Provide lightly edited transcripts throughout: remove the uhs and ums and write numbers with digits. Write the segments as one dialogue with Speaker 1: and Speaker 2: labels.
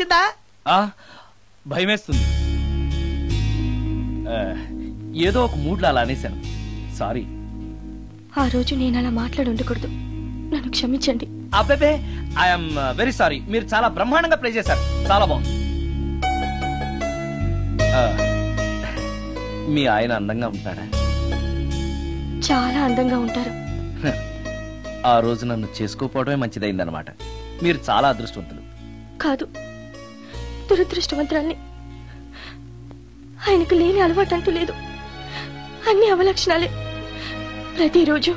Speaker 1: వేసిందా?
Speaker 2: భయమేస్తుంది. ఏదో ఒక మూడ్లో అలా అనేశాను. సారీ.
Speaker 3: ఆ రోజు నేను అలా మాట్లాడి ఉండకూడదు, నన్ను క్షమించండి.
Speaker 2: అబ్బే, ఐఎమ్ వెరీ సారీ. మీరు చాలా బ్రహ్మాండంగా ప్లే చేశారు, చాలా బాగుంది. మీ ఆయన అందంగా ఉంటాడా?
Speaker 3: చాలా అందంగా ఉంటారు.
Speaker 2: ఆ రోజు నన్ను చేసుకోపోవడమే మంచిదైందనమాట. మీరు చాలా అదృష్టవంతులు.
Speaker 3: కాదు, దురదృష్టవంతురాల్ని. ఆయనకు లేని అలవాటు అంటూ లేదు, అన్ని అవలక్షణాలే. ప్రతిరోజు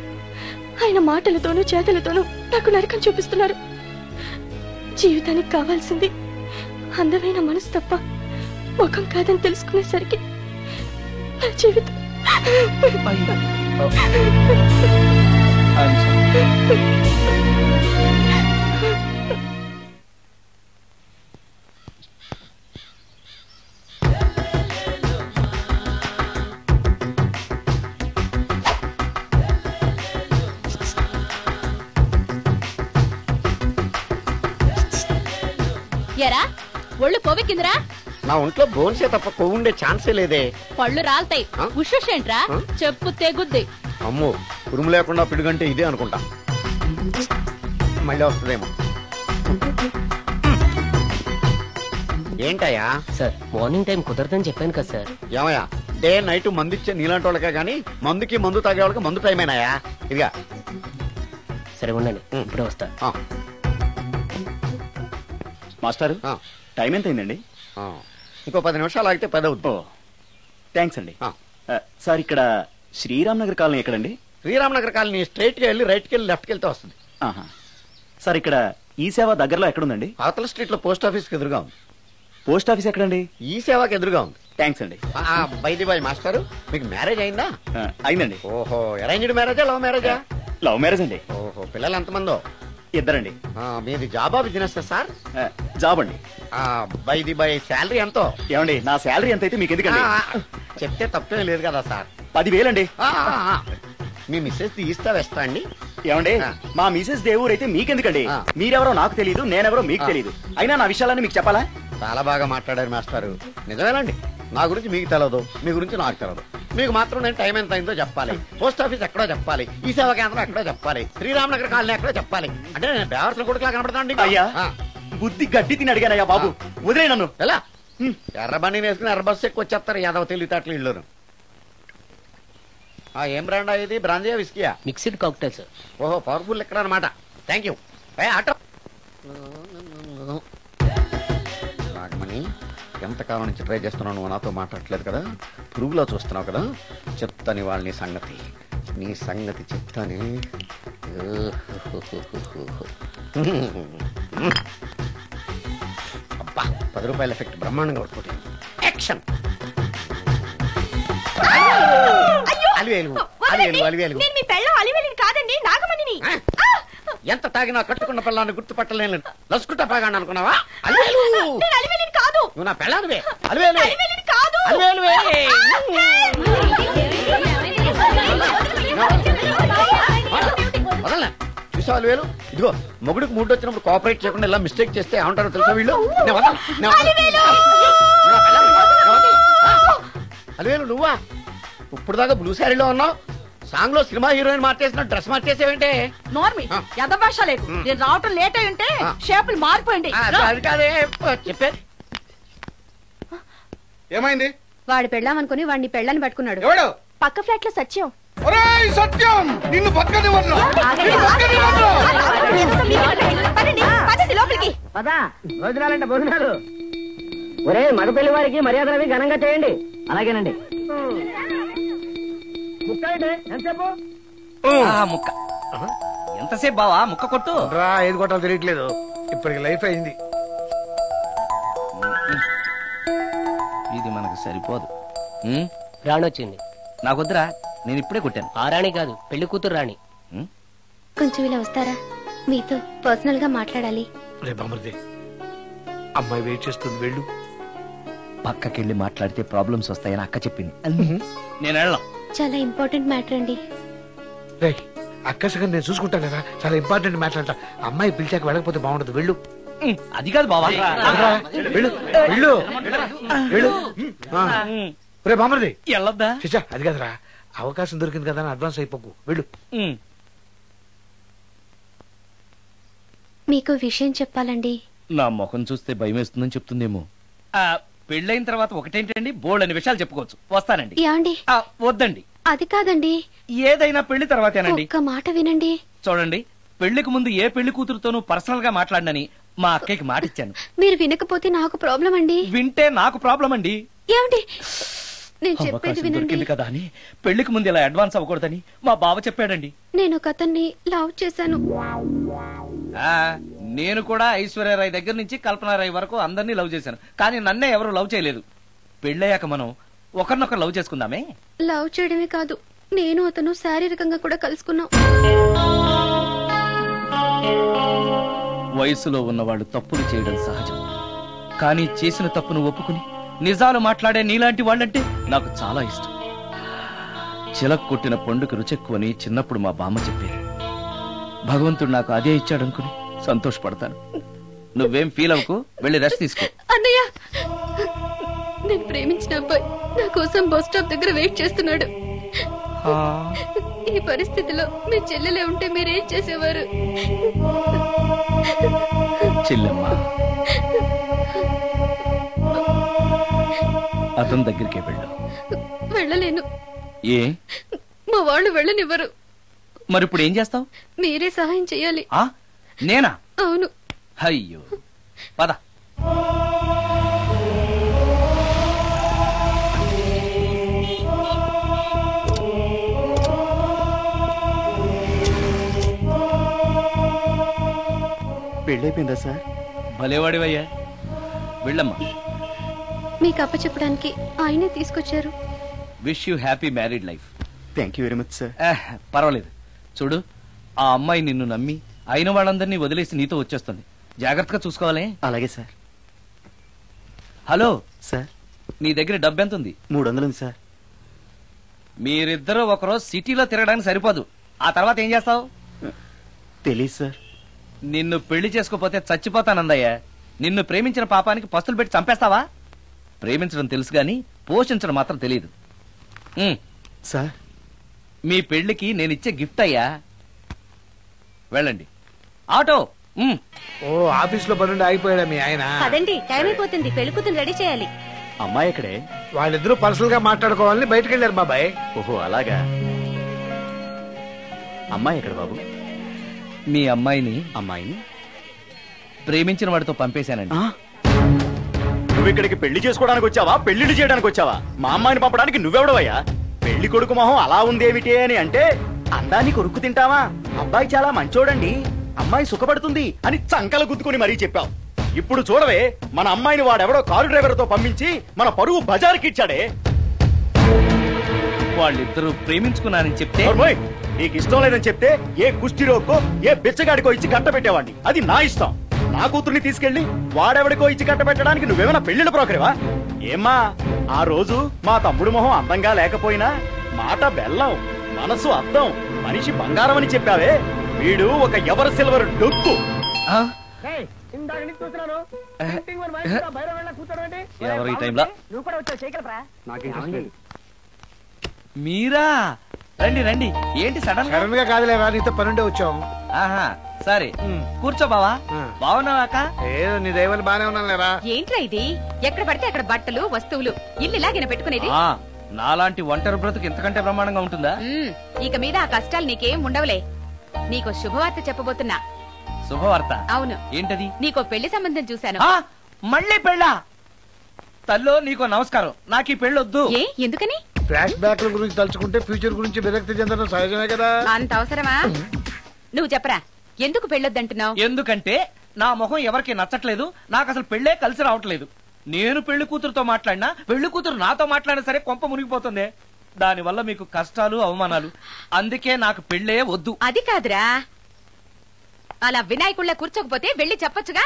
Speaker 3: ఆయన మాటలతోనూ చేతలతోనూ నాకు నరకం చూపిస్తున్నారు. జీవితానికి కావాల్సింది అందమైన మనసు తప్ప ముఖం కాదని తెలుసుకునేసరికి నా జీవితం
Speaker 4: ఎరా ఒళ్ళు కొవ్వెక్కిందిరా?
Speaker 1: నా ఒంట్లో బోన్సే తప్ప కొవ్వు ఉండే ఛాన్సే లేదే.
Speaker 4: పళ్ళు రాల్తాయి. ఉషేంట్రా చెప్పు తెగుద్ది.
Speaker 1: అమ్మో, ఉరుము లేకుండా పిడుగంటే ఇదే అనుకుంటా. మళ్ళీ వస్తుందేమో. ఏంటయ్యా?
Speaker 5: సార్, మార్నింగ్ టైం కుదరదని చెప్పాను కదా సార్.
Speaker 1: ఏమయ్యా, డే నైట్ మందు ఇచ్చే నీలాంటి వాళ్ళకే గానీ మందుకి మందు తాగే వాళ్ళకి మందు టైమేనాయా? ఇదిగా
Speaker 5: సరే ఉండండి, ఇప్పుడే వస్తా.
Speaker 6: మాస్టర్, టైం ఎంత అయిందండి?
Speaker 1: ఇంకో 10 నిమిషాలు ఆగితే 10 అవుతుంది.
Speaker 6: థ్యాంక్స్ అండి. సార్, ఇక్కడ శ్రీరామ్ నగర్ కాలనీ ఎక్కడండి?
Speaker 1: శ్రీరామ్ నగర్ కాలనీ స్ట్రైట్ గా వెళ్ళి రైట్ కి వెళ్ళి లెఫ్ట్ కి వెళ్తే వస్తుంది.
Speaker 6: సార్, ఇక్కడ ఈ సేవ దగ్గరలో ఎక్కడుందండి?
Speaker 1: అవతల స్ట్రీట్ లో పోస్ట్ ఆఫీస్ కి ఎదురుగా ఉంది.
Speaker 6: పోస్ట్ ఆఫీస్ ఎక్కడండి?
Speaker 1: ఈ సేవకి ఎదురుగా ఉంది.
Speaker 6: థ్యాంక్స్ అండి.
Speaker 1: బైది బాయ్ మాస్టర్, మీకు మ్యారేజ్ అయిందా?
Speaker 6: అయిందండి.
Speaker 1: ఓహో, అరేంజ్డ్ మ్యారేజా లవ్ మ్యారేజా?
Speaker 6: లవ్ మ్యారేజ్ అండి.
Speaker 1: ఓహో, పిల్లలు ఎంతమందో?
Speaker 6: ఇద్దరండి.
Speaker 1: మీది జాబా బిజినెస్ సార్?
Speaker 6: జాబ్ అండి.
Speaker 1: బైది బాయ్ శాలరీ ఎంతో?
Speaker 6: ఏమండి, నా శాలరీ ఎంత అయితే మీకు ఎందుకండి?
Speaker 1: చెప్తే తప్పేం లేదు కదా సార్.
Speaker 6: 10,000 అండి.
Speaker 1: మీ మిస్సెస్ తీస్తా వేస్తా అండి.
Speaker 6: ఏమండి, మా మిసెస్ దేవుడు అయితే మీకెందుకండి? మీరెవరో నాకు తెలియదు, నేనెవరో మీకు తెలియదు. అయినా నా విషయాలని మీకు చెప్పాలా?
Speaker 1: చాలా బాగా మాట్లాడారు మాస్టారు. నిజమేనండి, నా గురించి మీకు తెలదు, మీ గురించి నాకు తెలదు. మీకు మాత్రం నేను టైం ఎంత అయిందో చెప్పాలి, పోస్ట్ ఆఫీస్ ఎక్కడో చెప్పాలి, ఈ సేవా కేంద్రం ఎక్కడో చెప్పాలి, శ్రీరామ్ నగర్ కాలనీ ఎక్కడో చెప్పాలి. అంటే నేను బేవర్సల కొడుకులా కనపడతాను.
Speaker 6: అయ్యా, బుద్ధి గడ్డి తిని అడిగానయ్యా బాబు, వదిలే నన్ను.
Speaker 1: ఎలా ఎర్రబండి వేసుకుని ఎర్ర బస్సు ఎక్కువ వచ్చేస్తారు యాదవ తెలివితేటలు ఇల్లు. ఏం బ్రాండ్ ఇది? బ్రాంజియా విస్కియా?
Speaker 5: Mixed cocktail sir.
Speaker 1: ఓహో, పవర్ఫుల్ ఎక్కడ అనమాట. Thank you. ఆటో నాగమణి, ఎంతకాలం నుంచి ట్రై చేస్తున్నావు, నువ్వు నాతో మాట్లాడట్లేదు కదా, పురుగులో చూస్తున్నావు కదా, చెప్తాని వాళ్ళ నీ సంగతి చెప్తాని. అబ్బా, 10 రూపాయల ఎఫెక్ట్ బ్రహ్మాండంగా కొట్టుకుంటే యాక్షన్. ఎంత తాగినా కట్టుకున్న పిల్లాన్ని గుర్తుపట్టలేను లసుకుంటా పాగాను అనుకున్నావా? నువ్వు నా పిల్లానివే. చూసా అలివేలు? ఇదిగో, మొగుడికి మూడు వచ్చినప్పుడు కోఆపరేట్ చేయకుండా ఇలా మిస్టేక్ చేస్తే ఏమంటారో తెలుసా వీళ్ళు? అలివేలు నువ్వా? ఇప్పుడు దాకా బ్లూ శారీలో ఉన్నావు, సాంగ్ లో సినిమా హీరోయిన్ మార్చేసిన డ్రెస్ మార్చేసేవంటే?
Speaker 4: నార్మల్ యథభాష లేదు. నేను రావటం లేట్ అయి ఉంటే షేపులు మారిపోయింది.
Speaker 1: అది కాదే చెప్పేది.
Speaker 7: ఏమైంది?
Speaker 8: వాడు పెళ్ళామనుకుని వాడిని పెళ్ళని పట్టుకున్నాడు.
Speaker 7: ఎవడు?
Speaker 3: పక్క ఫ్లాట్ లో సత్యం.
Speaker 7: సత్యం, నిన్ను పక్కనివ్వను.
Speaker 4: లోపలికి
Speaker 5: భోజనాలంటే భోజనాలు. ఒరే, మగ పెళ్లి వారికి మర్యాదలవి ఘనంగా చేయండి. అలాగేనండి.
Speaker 2: ముక్క ఎంతసేపు బావా? ముక్క కొట్టు.
Speaker 7: ఏది కొట్టాలో తెలియట్లేదు, ఇప్పటికి లైఫ్ అయింది.
Speaker 2: ఇది మనకు సరిపోదు.
Speaker 5: రాణొచ్చింది.
Speaker 2: నాకొద్దురా, నేను ఇప్పుడే కొట్టాను.
Speaker 5: ఆ రాణి కాదు, పెళ్లి కూతురు రాణి.
Speaker 3: కొంచెం ఇలా వస్తారా? మీతో పర్సనల్ గా మాట్లాడాలి.
Speaker 7: అమ్మాయి వెయిట్ చేస్తుంది, వెళ్ళు.
Speaker 2: పక్కకెళ్ళి మాట్లాడితే ప్రాబ్లమ్స్ వస్తాయని అక్క చెప్పింది. నేను వెళ్ళాం.
Speaker 3: చాలా ఇంపార్టెంట్ మ్యాటర్ అండి.
Speaker 7: అక్కసగా నేను చూసుకుంటాను కదా, చాలా ఇంపార్టెంట్ మ్యాటర్ అంట. అమ్మాయి పిలిచాక వెళ్ళకపోతే బాగుండదు, వెళ్ళు.
Speaker 2: అది కాదు బావా.
Speaker 7: వెళ్ళు వెళ్ళు వెళ్ళు రే బామర్ది
Speaker 2: వెళ్ళొద్దా?
Speaker 7: చిచ్చా అది కదరా అవకాశం దొరికింది కదా అని అడ్వాన్స్ అయిపోకు వెళ్ళు.
Speaker 3: మీకు విషయం చెప్పాలండి.
Speaker 2: నా ముఖం చూస్తే భయం వేస్తుందని చెప్తుందేమో. పెళ్ళైన తర్వాత ఒకటేంటండి, బోల్డ్ అనే విషయాలు చెప్పుకోవచ్చు. వస్తానండి.
Speaker 3: యాండి
Speaker 2: వద్దండి,
Speaker 3: అది కాదండి,
Speaker 2: ఏదైనా పెళ్లి తర్వాతేనండి.
Speaker 3: ఒక్క మాట వినండి.
Speaker 2: చూడండి, పెళ్లికి ముందు ఏ పెళ్లి కూతురుతోనూ పర్సనల్ గా మాట్లాడనని మా అక్కకి మాట ఇచ్చాను.
Speaker 3: మీరు వినకపోతే నాకు ప్రాబ్లం అండి.
Speaker 2: వింటే నాకు ప్రాబ్లం అండి.
Speaker 3: ఏమండి నేను చెప్పేది
Speaker 2: అవకాశం
Speaker 3: వినండి.
Speaker 2: దొరికింది కదా అని పెళ్లికి ముందు ఇలా అడ్వాన్స్ అవ్వకూడదని మా బావ చెప్పాడండి.
Speaker 3: నేను ఒక అతన్ని లవ్ చేశాను.
Speaker 2: నేను కూడా ఐశ్వర్యరాయ్ దగ్గర నుంచి కల్పనారాయ్ వరకు అందరినీ లవ్ చేశాను, కానీ నన్నే ఎవరు లవ్ చేయలేదు. పెళ్ళయ్యాక మనం ఒకరినొకరు లవ్ చేసుకుందామే.
Speaker 3: లవ్ చేయడమే కాదు, నేను అతను శారీరకంగా కూడా కలుసుకున్నాం.
Speaker 2: వయసులో ఉన్నవాళ్ళు తప్పులు చేయడం సహజం, కానీ చేసిన తప్పును ఒప్పుకుని నిజాలు మాట్లాడే నీలాంటి వాళ్ళంటే నాకు చాలా ఇష్టం. చిలక కొట్టిన పండుగ రుచెక్కువని చిన్నప్పుడు మా బామ్మ చెప్పేది. భగవంతుడు నాకు అదే ఇచ్చాడనుకుని సంతోషపడతాను. నువ్వేం ఫీల్ అవ్వకు, వెళ్ళి రెస్ట్ తీసుకో.
Speaker 3: అన్నయ్య, నేను ప్రేమించిన అబ్బాయి నా కోసం బస్ స్టాప్ దగ్గర వెయిట్ చేస్తున్నాడు. ఈ పరిస్థితిలో మీ చెల్లెలే ఉంటే మీరేం చేసేవారు?
Speaker 2: చెల్లెమ్మ, అతని దగ్గరికే వెళ్ళు.
Speaker 3: వెళ్ళలేను.
Speaker 2: ఏ?
Speaker 3: మా వాళ్ళు వెళ్ళనివ్వరు.
Speaker 2: మరి ఇప్పుడు ఏం చేస్తావు?
Speaker 3: మీరే సహాయం చెయ్యాలి.
Speaker 2: నేనా?
Speaker 3: అవును.
Speaker 2: అయ్యో, పద.
Speaker 6: పెళ్ళైపోయిందా సార్?
Speaker 2: భలేవాడివయ్యా, వెళ్ళమ్మా.
Speaker 3: మీకు అప్పచెప్పడానికి ఆయనే తీసుకొచ్చారు.
Speaker 2: Wish you happy married life.
Speaker 6: Thank you very much sir.
Speaker 2: పర్వాలేదు. చూడు, ఆ అమ్మాయి నిన్ను నమ్మి అయిన వాళ్ళందరినీ వదిలేసి నీతో వచ్చేస్తుంది. జాగ్రత్తగా చూసుకోవాలి.
Speaker 6: అలాగే సార్.
Speaker 2: హలో
Speaker 6: సార్,
Speaker 2: నీ దగ్గర డబ్బు ఎంత ఉంది?
Speaker 6: 300 ఉంది సార్.
Speaker 2: మీరిద్దరూ ఒకరోజు సిటీలో తిరగడానికి సరిపోదు. ఆ తర్వాత ఏం చేస్తావు?
Speaker 6: తెలీదు సార్.
Speaker 2: నిన్ను పెళ్లి చేసుకోపోతే చచ్చిపోతానందయ్యా. నిన్ను ప్రేమించిన పాపానికి పస్తులు పెట్టి చంపేస్తావా? ప్రేమించడం తెలుసు గాని పోషించడం మాత్రం తెలియదు.
Speaker 6: సార్,
Speaker 2: మీ పెళ్లికి నేనిచ్చే గిఫ్ట్ అయ్యా. వెళ్ళండి. ఆటో.
Speaker 7: ఓ ఆఫీస్ లో పనుండి ఆగిపోయాడా మీ ఆయన?
Speaker 8: అదండి, టైం అయిపోతుంది, పెళ్లి కూతురు రెడీ చేయాలి.
Speaker 6: అమ్మాయి ఎక్కడే?
Speaker 7: వాళ్ళిద్దరూ పర్సనల్ గా మాట్లాడుకోవాలని బయటకు వెళ్ళారు బాబాయ్.
Speaker 6: ఓహో అలాగా. అమ్మాయి ఎక్కడ బాబు?
Speaker 2: మీ అమ్మాయిని
Speaker 6: అమ్మాయిని
Speaker 2: ప్రేమించిన వాడితో పంపేశానండి.
Speaker 6: నువ్వు ఇక్కడికి పెళ్లి చేసుకోవడానికి వచ్చావా, పెళ్లిళ్ళు చేయడానికి వచ్చావా? మా అమ్మాయిని పంపడానికి నువ్వెవడవయ్యా? పెళ్లి కొడుకు మొహం అలా ఉందేమిటి అని అంటే అందాన్ని కొరుక్కు తింటావా? అబ్బాయి చాలా మంచోడండి, అమ్మాయి సుఖపడుతుంది అని చంకలు గుద్దుకుని మరీ చెప్పావు. ఇప్పుడు చూడవే, మన అమ్మాయిని వాడెవడో కారు డ్రైవర్ తో పంపించి మన పరువు బజారుకి ఇచ్చాడే.
Speaker 2: వాళ్ళిద్దరూ ప్రేమించుకున్నారని చెప్తే
Speaker 6: నీకు ఇష్టం లేదని చెప్తే ఏ కుష్టిరోకో ఏ బిచ్చగాడికో ఇచ్చి కట్ట పెట్టేవాడిని. అది నా ఇష్టం. నా కూతుర్ని తీసుకెళ్లి వాడెవడికో ఇచ్చి కట్ట పెట్టడానికి నువ్వేమైనా పెళ్లిళ్ళ బ్రోకరేవా? ఏమ్మా, ఆ రోజు మా తమ్ముడు మొహం అందంగా లేకపోయినా మాట బెల్లం, మనసు అద్దం, మనిషి బంగారం అని చెప్పావే. వీడు ఒక ఎవరు సిల్వర్ డొక్కు.
Speaker 2: ఎవరు ఈ టైంలో?
Speaker 5: నువ్వు కూడా వచ్చావు, చేయగలరా?
Speaker 2: మీరా? రండి రండి. ఏంటి సడన్
Speaker 7: సడన్ గా కాదులేవా, నీతో పనుండే వచ్చాం.
Speaker 2: ఆహా, సరే కూర్చో బావా. బావున్నావాక?
Speaker 7: ఏదో నీ దైవాలు బానే ఉన్నాను లేరా.
Speaker 4: ఏంట్రా ఇది? ఎక్కడ పడితే అక్కడ బట్టలు వస్తువులు ఇల్లు ఇలాగిన పెట్టుకునేది.
Speaker 2: నాలాంటి ఒంటరి బ్రతుకు ఎంతకంటే బ్రహ్మాండంగా ఉంటుందా?
Speaker 4: ఇక మీద ఆ కష్టాలు నీకేం ఉండవులే. నీకో శుభవార్త చెప్పబోతున్నా.
Speaker 2: శుభవార్త?
Speaker 4: అవును.
Speaker 2: ఏంటది?
Speaker 4: నీకో పెళ్లి సంబంధం చూశాను.
Speaker 2: మళ్ళీ పెళ్ళా? తల్లో నీకో నమస్కారం, నాకు ఈ పెళ్ళొద్దు.
Speaker 4: ఏ ఎందుకని?
Speaker 7: ఫ్లాష్ బ్యాక్ గురించి తలుచుకుంటే ఫ్యూచర్ గురించి విరక్తి చెందడం సహజమే కదా.
Speaker 4: అంత అవసరమా? నువ్వు చెప్పరా, ఎందుకు పెళ్ళొద్దంటున్నావు?
Speaker 2: ఎందుకంటే నా మొహం ఎవరికి నచ్చట్లేదు, నాకు అసలు పెళ్ళే కలిసి రావట్లేదు. నేను పెళ్లి కూతురుతో మాట్లాడినా, పెళ్లి కూతురు నాతో మాట్లాడినా సరే కొంప మునిగిపోతుంది. దానివల్ల మీకు కష్టాలు అవమానాలు. అందుకే నాకు పెళ్ళే వద్దు.
Speaker 4: అది కాదురా, అలా వినాయకుళ్ళ కూర్చోకపోతే వెళ్ళి చెప్పొచ్చుగా.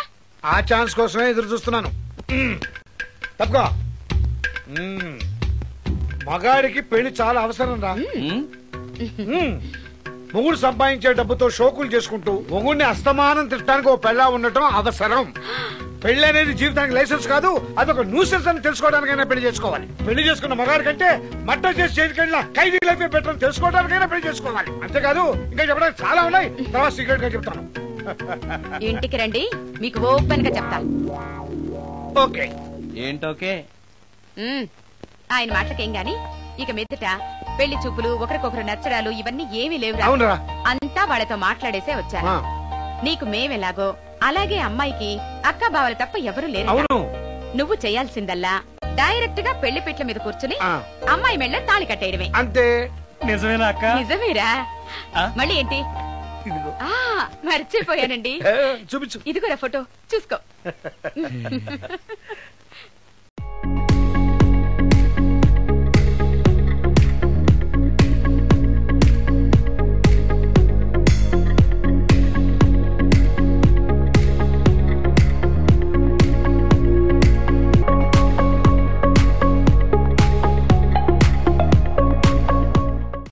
Speaker 7: ఆ ఛాన్స్ కోసమే ఎదురు చూస్తున్నాను. తప్పుకో. మగాడికి పెళ్లి చాలా అవసరం రా. మొగుడు సంపాదించే డబ్బుతో షోకులు చేసుకుంటూ మొగుడిని అస్తమానం తిట్టడానికి ఓ పెళ్ళా ఉండటం అవసరం. పెళ్లి అనేది జీవితానికి లైసెన్స్ కాదు, అదొక న్యూసెన్స్ అని తెలుసుకోవడానికైనా పెళ్లి చేసుకోవాలి. పెళ్లి చేసుకున్న మగాడి కంటే మట్ట చేసి చేతికెళ్ళిన ఖైదీ లైఫ్ బెటర్ అని తెలుసుకోవడానికైనా పెళ్లి చేసుకోవాలి. అంతేకాదు ఇంకా చెప్పడానికి చాలా ఉన్నాయి, తర్వాత సీక్రెట్ గా చెప్తాను.
Speaker 4: ఇంటికి రండి, మీకు ఓపెన్ గా చెప్తాను.
Speaker 7: ఓకే
Speaker 2: ఏంటోకే?
Speaker 4: ఆయన మాటకేం గాని ఇక మీదట పెళ్లి చూపులు, ఒకరికొకరు నచ్చడాలు ఇవన్నీ ఏమీ లేవు.
Speaker 7: అవునరా,
Speaker 4: అంతా వాళ్ళతో మాట్లాడేసే వచ్చారు.
Speaker 7: ఆ.
Speaker 4: నీకు మేమెలాగో అలాగే అమ్మాయికి అక్క బావలు తప్ప ఎవరూ లేరు.
Speaker 7: అవును.
Speaker 4: నువ్వు చేయాల్సిందల్లా డైరెక్ట్ గా పెళ్లి పిట్ల మీద కూర్చుని
Speaker 7: ఆ.
Speaker 4: అమ్మాయి మెళ్ళ తాళి కట్టేయడమే.
Speaker 7: అంతే.
Speaker 2: నిజమేనా అక్క?
Speaker 4: నిజమేరా? మళ్ళీ ఏంటి?
Speaker 7: ఇదిగో.
Speaker 4: ఆ మర్చిపోయానండి.
Speaker 7: చూపించు.
Speaker 4: ఇదిగోరా ఫోటో, చూసుకో.